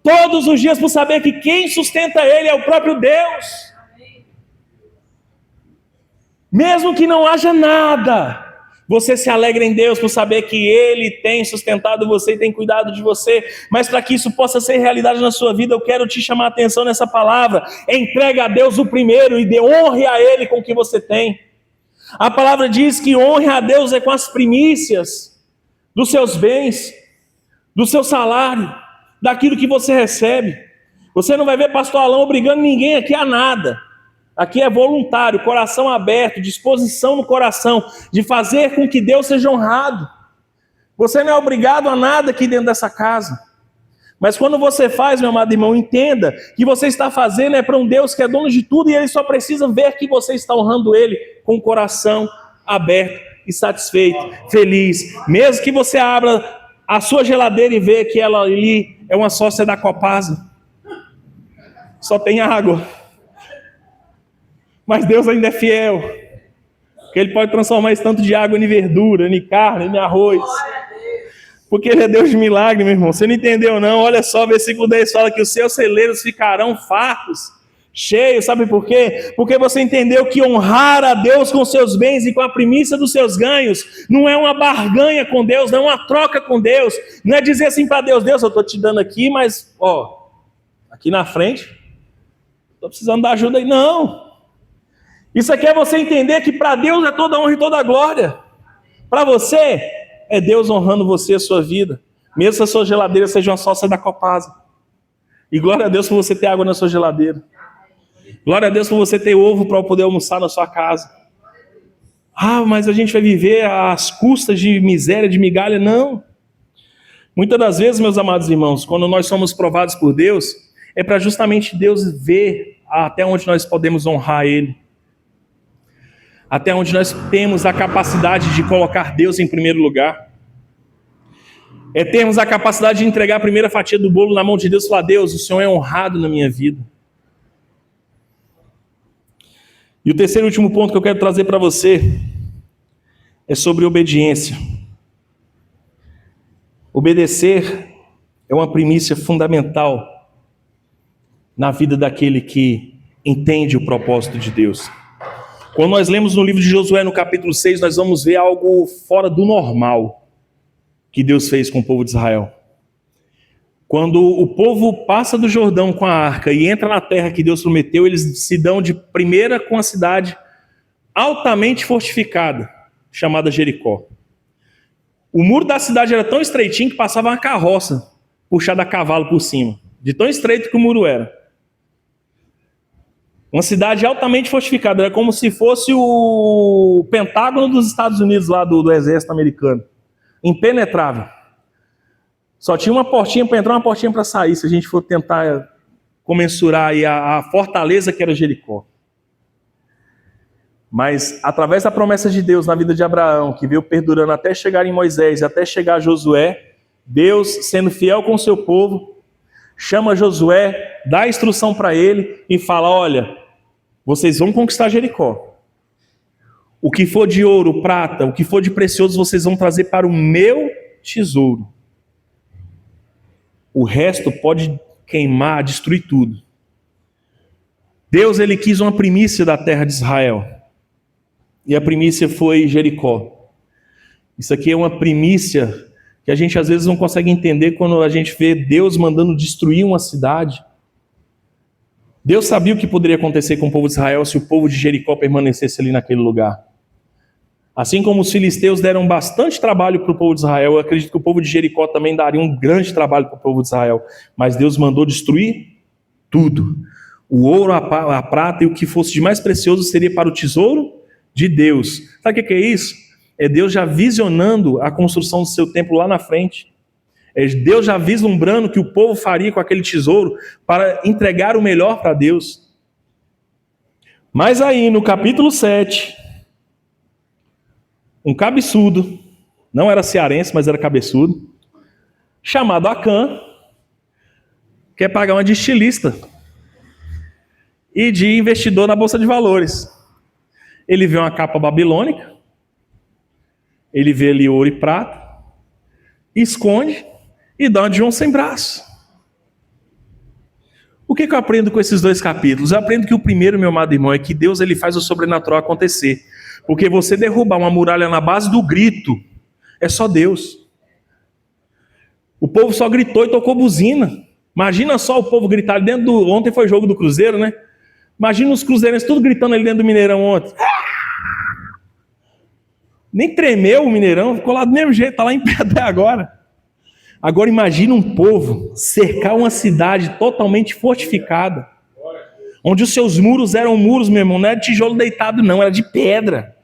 todos os dias por saber que quem sustenta ele é o próprio Deus. Mesmo que não haja nada, você se alegra em Deus por saber que Ele tem sustentado você e tem cuidado de você. Mas para que isso possa ser realidade na sua vida, eu quero te chamar a atenção nessa palavra. Entregue a Deus o primeiro e dê honra a Ele com o que você tem. A palavra diz que honra a Deus é com as primícias dos seus bens, do seu salário, daquilo que você recebe. Você não vai ver pastor Alain obrigando ninguém aqui a nada. Aqui é voluntário, coração aberto, disposição no coração, de fazer com que Deus seja honrado. Você não é obrigado a nada aqui dentro dessa casa. Mas quando você faz, meu amado irmão, entenda que você está fazendo para um Deus que é dono de tudo e Ele só precisa ver que você está honrando Ele com o coração aberto e satisfeito, feliz. Mesmo que você abra a sua geladeira e vê que ela ali é uma sócia da Copasa. Só tem água. Mas Deus ainda é fiel. Porque Ele pode transformar esse tanto de água em verdura, em carne, em arroz. Porque Ele é Deus de milagre, meu irmão. Você não entendeu, não? Olha só, versículo 10 fala que os seus celeiros ficarão fartos, cheios. Sabe por quê? Porque você entendeu que honrar a Deus com seus bens e com a primícia dos seus ganhos não é uma barganha com Deus, não é uma troca com Deus. Não é dizer assim para Deus, Deus, eu estou te dando aqui, mas, aqui na frente, estou precisando da ajuda aí. Não. Isso aqui é você entender que para Deus é toda honra e toda glória. Para você, é Deus honrando você e a sua vida. Mesmo se a sua geladeira seja uma sócia da Copasa. E glória a Deus por você ter água na sua geladeira. Glória a Deus por você ter ovo para poder almoçar na sua casa. Mas a gente vai viver às custas de miséria, de migalha. Não. Muitas das vezes, meus amados irmãos, quando nós somos provados por Deus, é para justamente Deus ver até onde nós podemos honrar Ele. Até onde nós temos a capacidade de colocar Deus em primeiro lugar. É termos a capacidade de entregar a primeira fatia do bolo na mão de Deus e falar, Deus, o Senhor é honrado na minha vida. E o terceiro e último ponto que eu quero trazer para você é sobre obediência. Obedecer é uma primícia fundamental na vida daquele que entende o propósito de Deus. Quando nós lemos no livro de Josué, no capítulo 6, nós vamos ver algo fora do normal que Deus fez com o povo de Israel. Quando o povo passa do Jordão com a arca e entra na terra que Deus prometeu, eles se dão de primeira com a cidade altamente fortificada, chamada Jericó. O muro da cidade era tão estreitinho que passava uma carroça puxada a cavalo por cima, de tão estreito que o muro era. Uma cidade altamente fortificada, era como se fosse o Pentágono dos Estados Unidos, lá do exército americano. Impenetrável. Só tinha uma portinha para entrar, uma portinha para sair, se a gente for tentar comensurar aí a fortaleza que era Jericó. Mas, através da promessa de Deus na vida de Abraão, que veio perdurando até chegar em Moisés, até chegar a Josué, Deus, sendo fiel com o seu povo, chama Josué, dá a instrução para ele e fala, olha, vocês vão conquistar Jericó. O que for de ouro, prata, o que for de precioso, vocês vão trazer para o meu tesouro. O resto pode queimar, destruir tudo. Deus, ele quis uma primícia da terra de Israel. E a primícia foi Jericó. Isso aqui é uma primícia que a gente às vezes não consegue entender quando a gente vê Deus mandando destruir uma cidade. Deus sabia o que poderia acontecer com o povo de Israel se o povo de Jericó permanecesse ali naquele lugar. Assim como os filisteus deram bastante trabalho para o povo de Israel, eu acredito que o povo de Jericó também daria um grande trabalho para o povo de Israel. Mas Deus mandou destruir tudo. O ouro, a prata e o que fosse de mais precioso seria para o tesouro de Deus. Sabe o que é isso? É Deus já visionando a construção do seu templo lá na frente. É Deus já vislumbrando o que o povo faria com aquele tesouro para entregar o melhor para Deus. Mas aí, no capítulo 7, um cabeçudo, não era cearense, mas era cabeçudo, chamado Acã, quer pagar uma de estilista e de investidor na Bolsa de Valores. Ele vê uma capa babilônica, ele vê ali ouro e prata, esconde e dá uma de João sem braço. O que eu aprendo com esses dois capítulos? Eu aprendo que o primeiro, meu amado irmão, é que Deus ele faz o sobrenatural acontecer. Porque você derrubar uma muralha na base do grito, é só Deus. O povo só gritou e tocou buzina. Imagina só o povo gritar ali dentro do... Ontem foi jogo do Cruzeiro, né? Imagina os cruzeirenses tudo gritando ali dentro do Mineirão ontem. Nem tremeu o Mineirão, ficou lá do mesmo jeito, está lá em pé até agora. Agora imagina um povo cercar uma cidade totalmente fortificada, onde os seus muros eram muros, meu irmão, não era de tijolo deitado não, era de pedra.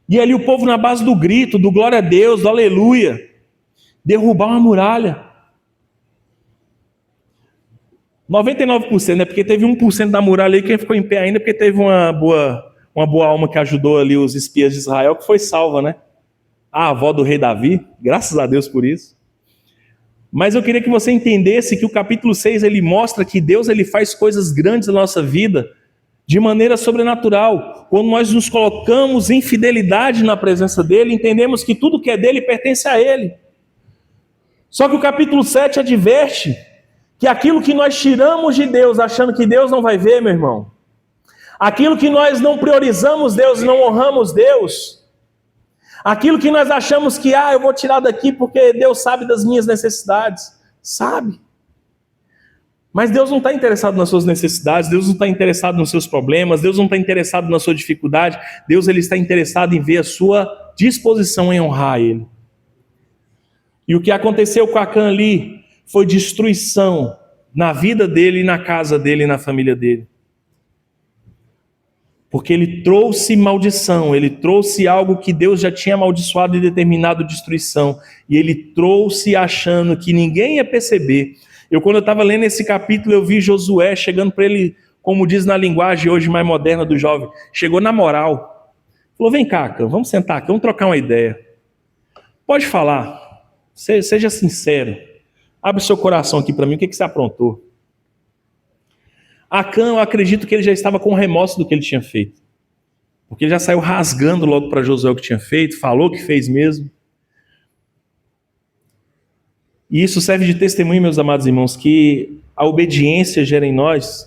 E ali o povo na base do grito, do glória a Deus, do aleluia, derrubar uma muralha. 99%, né? Porque teve 1% da muralha aí que ficou em pé ainda, porque teve uma boa alma que ajudou ali os espias de Israel, que foi salva, né? A avó do rei Davi, graças a Deus por isso. Mas eu queria que você entendesse que o capítulo 6, ele mostra que Deus ele faz coisas grandes na nossa vida de maneira sobrenatural. Quando nós nos colocamos em fidelidade na presença dele, entendemos que tudo que é dele pertence a ele. Só que o capítulo 7 adverte que aquilo que nós tiramos de Deus, achando que Deus não vai ver, meu irmão, aquilo que nós não priorizamos Deus e não honramos Deus, aquilo que nós achamos que, eu vou tirar daqui porque Deus sabe das minhas necessidades. Sabe. Mas Deus não está interessado nas suas necessidades, Deus não está interessado nos seus problemas, Deus não está interessado na sua dificuldade, Deus ele está interessado em ver a sua disposição em honrar Ele. E o que aconteceu com Acã ali foi destruição na vida dele, na casa dele e na família dele. Porque ele trouxe maldição, ele trouxe algo que Deus já tinha amaldiçoado e determinado destruição. E ele trouxe achando que ninguém ia perceber. Quando eu estava lendo esse capítulo, eu vi Josué chegando para ele, como diz na linguagem hoje mais moderna do jovem, chegou na moral. Falou, vem cá, Acã, vamos sentar aqui, vamos trocar uma ideia. Pode falar, seja sincero. Abre o seu coração aqui para mim, o que você aprontou? Acã, eu acredito que ele já estava com remorso do que ele tinha feito. Porque ele já saiu rasgando logo para Josué o que tinha feito, falou que fez mesmo. E isso serve de testemunho, meus amados irmãos, que a obediência gera em nós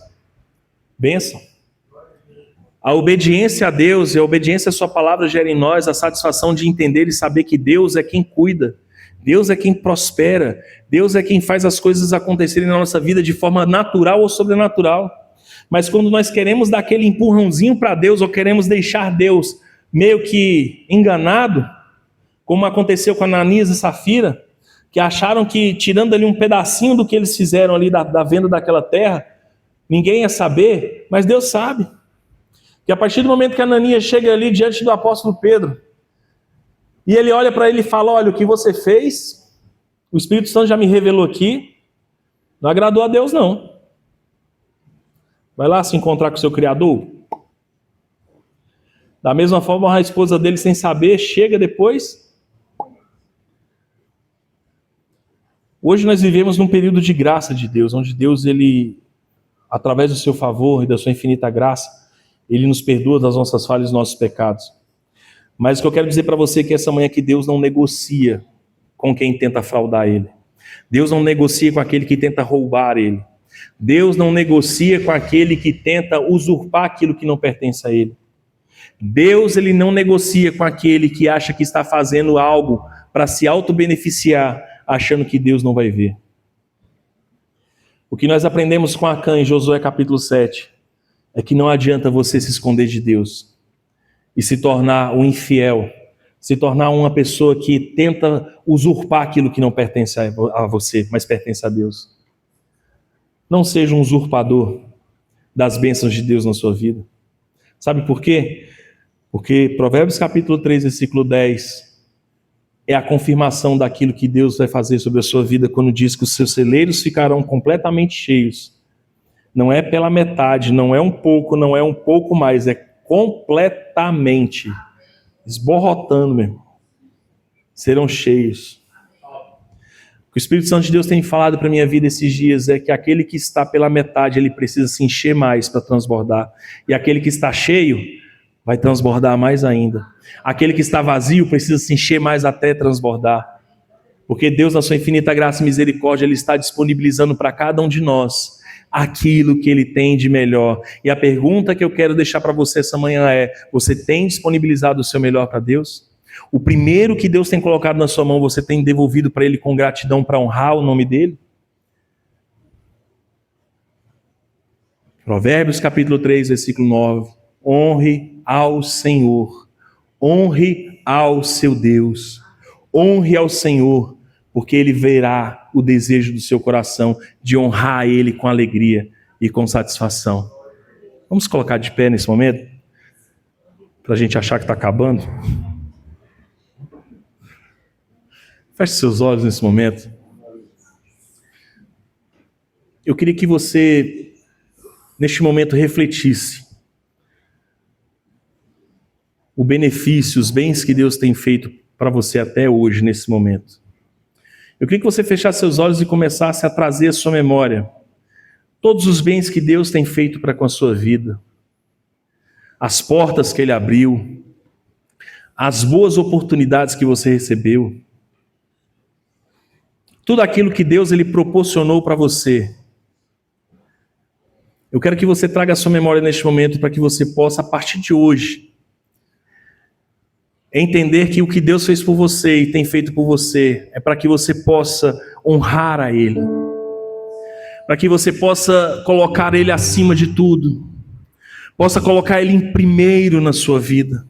bênção. A obediência a Deus e a obediência à sua palavra gera em nós a satisfação de entender e saber que Deus é quem cuida, Deus é quem prospera, Deus é quem faz as coisas acontecerem na nossa vida de forma natural ou sobrenatural. Mas quando nós queremos dar aquele empurrãozinho para Deus ou queremos deixar Deus meio que enganado, como aconteceu com Ananias e Safira, que acharam que tirando ali um pedacinho do que eles fizeram ali da venda daquela terra, ninguém ia saber, mas Deus sabe. Que a partir do momento que Ananias chega ali diante do apóstolo Pedro, e ele olha para ele e fala, olha, o que você fez, o Espírito Santo já me revelou aqui, não agradou a Deus não. Vai lá se encontrar com o seu Criador. Da mesma forma, a esposa dele, sem saber, chega depois. Hoje nós vivemos num período de graça de Deus, onde Deus, ele, através do seu favor e da sua infinita graça, ele nos perdoa das nossas falhas e dos nossos pecados. Mas o que eu quero dizer para você é que essa manhã é que Deus não negocia com quem tenta fraudar Ele. Deus não negocia com aquele que tenta roubar Ele. Deus não negocia com aquele que tenta usurpar aquilo que não pertence a Ele. Deus, ele não negocia com aquele que acha que está fazendo algo para se auto-beneficiar, achando que Deus não vai ver. O que nós aprendemos com Acã em Josué capítulo 7 é que não adianta você se esconder de Deus e se tornar um infiel, se tornar uma pessoa que tenta usurpar aquilo que não pertence a você, mas pertence a Deus. Não seja um usurpador das bênçãos de Deus na sua vida. Sabe por quê? Porque Provérbios capítulo 3, versículo 10 é a confirmação daquilo que Deus vai fazer sobre a sua vida quando diz que os seus celeiros ficarão completamente cheios. Não é pela metade, não é um pouco mais, é completamente, esborrotando mesmo. Serão cheios. O que o Espírito Santo de Deus tem falado para a minha vida esses dias é que aquele que está pela metade, ele precisa se encher mais para transbordar. E aquele que está cheio, vai transbordar mais ainda. Aquele que está vazio precisa se encher mais até transbordar. Porque Deus, na sua infinita graça e misericórdia, Ele está disponibilizando para cada um de nós aquilo que Ele tem de melhor. E a pergunta que eu quero deixar para você essa manhã é: você tem disponibilizado o seu melhor para Deus? O primeiro que Deus tem colocado na sua mão, você tem devolvido para Ele com gratidão para honrar o nome dEle? Provérbios capítulo 3, versículo 9. Honre ao Senhor, honre ao seu Deus, honre ao Senhor, porque Ele verá o desejo do seu coração de honrar Ele com alegria e com satisfação. Vamos colocar de pé nesse momento? Para a gente achar que está acabando. Feche seus olhos nesse momento. Eu queria que você, neste momento, refletisse o benefício, os bens que Deus tem feito para você até hoje, nesse momento. Eu queria que você fechasse seus olhos e começasse a trazer à sua memória todos os bens que Deus tem feito para com a sua vida, as portas que Ele abriu, as boas oportunidades que você recebeu, tudo aquilo que Deus Ele proporcionou para você. Eu quero que você traga a sua memória neste momento para que você possa, a partir de hoje, entender que o que Deus fez por você e tem feito por você é para que você possa honrar a Ele, para que você possa colocar Ele acima de tudo, possa colocar Ele em primeiro na sua vida.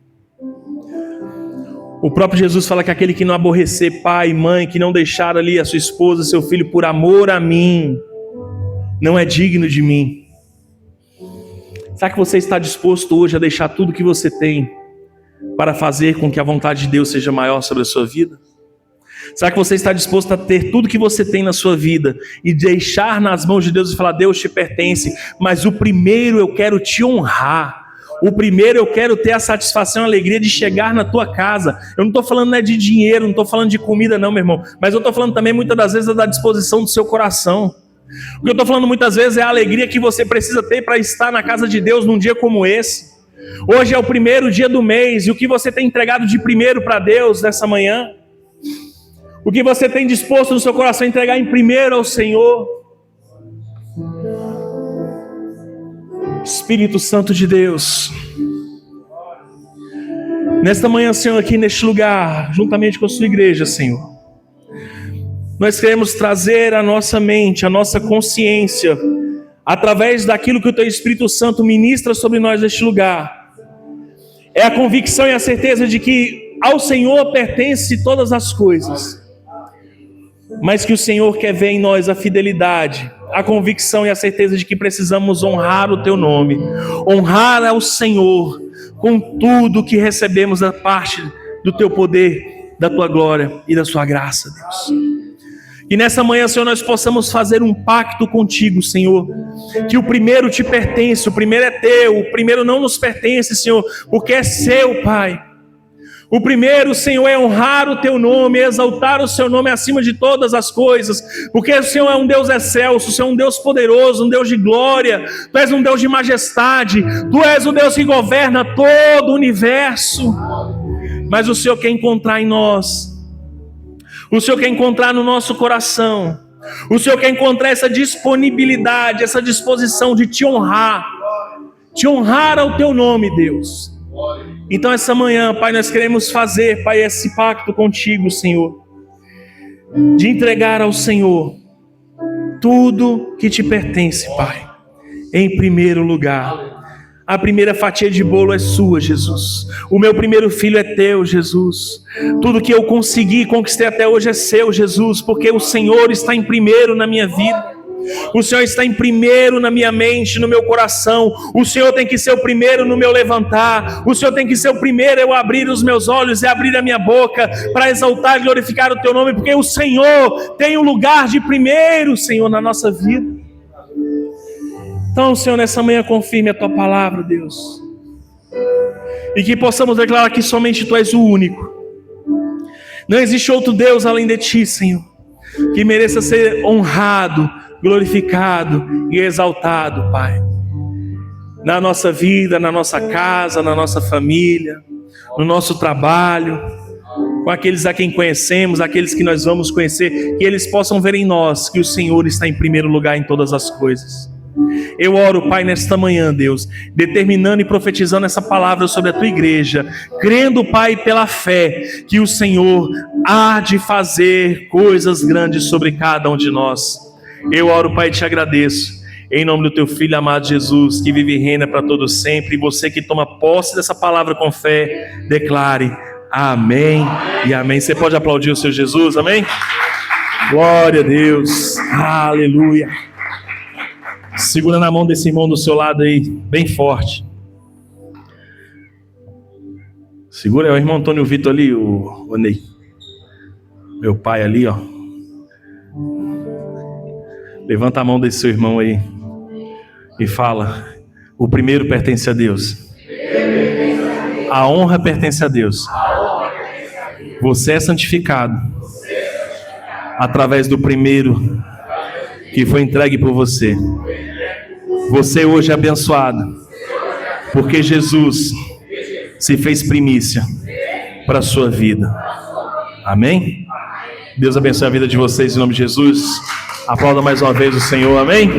O próprio Jesus fala que aquele que não aborrecer pai e mãe, que não deixar ali a sua esposa, seu filho por amor a mim, não é digno de mim. Será que você está disposto hoje a deixar tudo que você tem para fazer com que a vontade de Deus seja maior sobre a sua vida? Será que você está disposto a ter tudo que você tem na sua vida e deixar nas mãos de Deus e falar: Deus te pertence, mas o primeiro eu quero te honrar. O primeiro eu quero ter a satisfação e a alegria de chegar na tua casa. Eu não estou falando de dinheiro, não estou falando de comida não, meu irmão. Mas eu estou falando também muitas das vezes da disposição do seu coração. O que eu estou falando muitas vezes é a alegria que você precisa ter para estar na casa de Deus num dia como esse. Hoje é o primeiro dia do mês, e o que você tem entregado de primeiro para Deus nessa manhã? O que você tem disposto no seu coração a entregar em primeiro ao Senhor? Espírito Santo de Deus, nesta manhã, Senhor, aqui neste lugar, juntamente com a sua igreja, Senhor, nós queremos trazer a nossa mente, a nossa consciência, através daquilo que o Teu Espírito Santo ministra sobre nós neste lugar. É a convicção e a certeza de que ao Senhor pertence todas as coisas, mas que o Senhor quer ver em nós a fidelidade, a convicção e a certeza de que precisamos honrar o Teu nome, honrar ao Senhor com tudo que recebemos da parte do Teu poder, da Tua glória e da Sua graça, Deus. E nessa manhã, Senhor, nós possamos fazer um pacto contigo, Senhor, que o primeiro te pertence, o primeiro é Teu, o primeiro não nos pertence, Senhor, porque é Seu, Pai. O primeiro, Senhor, é honrar o Teu nome, exaltar o Seu nome acima de todas as coisas, porque o Senhor é um Deus excelso, o Senhor é um Deus poderoso, um Deus de glória, Tu és um Deus de majestade, Tu és o Deus que governa todo o universo. Mas o Senhor quer encontrar em nós, o Senhor quer encontrar no nosso coração, o Senhor quer encontrar essa disponibilidade, essa disposição de Te honrar ao Teu nome, Deus. Então essa manhã, Pai, nós queremos fazer, Pai, esse pacto contigo, Senhor, de entregar ao Senhor tudo que Te pertence, Pai, em primeiro lugar. A primeira fatia de bolo é sua, Jesus. O meu primeiro filho é Teu, Jesus. Tudo que eu consegui e conquistei até hoje é Seu, Jesus, porque o Senhor está em primeiro na minha vida. O Senhor está em primeiro na minha mente, no meu coração. O Senhor tem que ser o primeiro no meu levantar. O Senhor tem que ser o primeiro eu abrir os meus olhos e abrir a minha boca para exaltar e glorificar o Teu nome, porque o Senhor tem um lugar de primeiro, Senhor, na nossa vida. Então, Senhor, nessa manhã confirme a Tua palavra, Deus, e que possamos declarar que somente Tu és o único. Não existe outro Deus além de Ti, Senhor, que mereça ser honrado, glorificado e exaltado, Pai, na nossa vida, na nossa casa, na nossa família, no nosso trabalho, com aqueles a quem conhecemos, aqueles que nós vamos conhecer, que eles possam ver em nós que o Senhor está em primeiro lugar em todas as coisas. Eu oro, Pai, nesta manhã, Deus, determinando e profetizando essa palavra sobre a Tua igreja, crendo, Pai, pela fé, que o Senhor há de fazer coisas grandes sobre cada um de nós. Eu oro, Pai, e Te agradeço, em nome do Teu Filho amado Jesus, que vive e reina para todo sempre, e você que toma posse dessa palavra com fé, declare amém e amém. Você pode aplaudir o seu Jesus, amém? Glória a Deus. Aleluia. Segura na mão desse irmão do seu lado aí, bem forte. Segura, é o irmão Antônio Vitor ali, o Ney. Meu pai ali, ó. Levanta a mão desse seu irmão aí e fala: o primeiro pertence a Deus. A honra pertence a Deus. Você é santificado através do primeiro que foi entregue por você. Você hoje é abençoado porque Jesus se fez primícia para a sua vida. Amém? Deus abençoe a vida de vocês em nome de Jesus. Aplauda mais uma vez o Senhor. Amém?